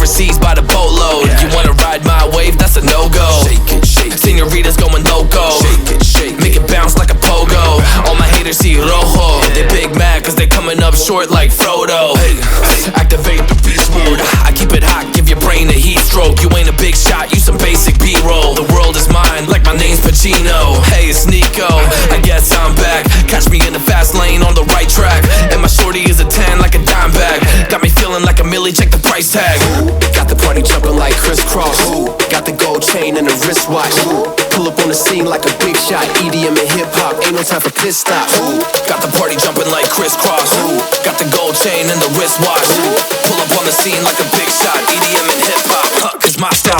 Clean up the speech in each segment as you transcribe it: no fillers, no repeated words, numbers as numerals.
overseas by the boatload. You wanna ride my wave? That's a no-go. Senoritas going loco. Make it bounce like a pogo. All my haters see rojo. They big mad cause they coming up short like Frodo. Activate the beast mode. I keep it hot, give your brain a heat stroke. You ain't a big shot, you some basic B-roll. The world is mine like my name's Pacino. Hey, it's Nico, I guess I'm back. Catch me in the fast lane on the right track. And my shorty is a 10 like a dime bag. Got me feeling like a millie, check the price tag. Got the party jumping like crisscross. Got the gold chain and the wristwatch. Pull up on the scene like a big shot. EDM and hip-hop, ain't no time for pit stops. Got the party jumping like crisscross. Got the gold chain and the wristwatch. Pull up on the scene like a big shot. EDM and hip-hop, cause my style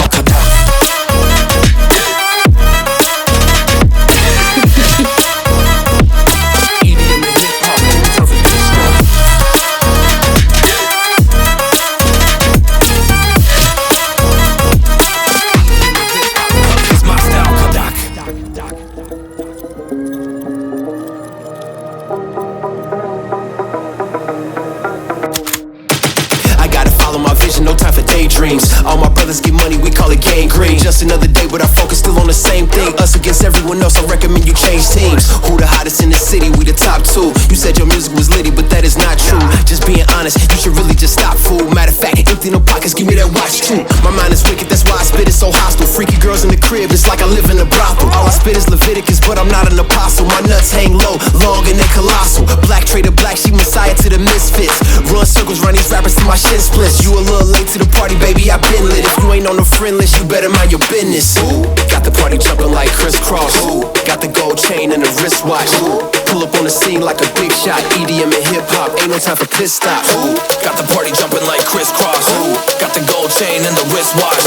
no time for daydreams. All my brothers get money, we call it gangrene. Just another day, but our focus still on the same thing. Us against everyone else, I recommend you change teams. Who the hottest in the city? We the top two. You said your music was litty, but that is not true. Just being honest, you should really just stop, fool. Matter of fact, empty no pockets, give me that watch too. My mind is wicked, that's why I spit it so hostile. Freaky girls in the crib, it's like I live in a brothel. All I spit is Leviticus, but I'm not an apostle. My nuts hang low, long and they colossal. Black trader black, she messiah to the misfits. Run circles round these rappers till my shit splits. You a little late to the party, baby, I been lit. If you ain't on the friend list, you better mind your business. Got the party jumping like crisscross. Got the gold chain and the wristwatch. Pull up on the scene like a big shot. EDM and hip-hop, ain't no time for pit stops. Got the party jumping like crisscross. Got the gold chain and the wristwatch.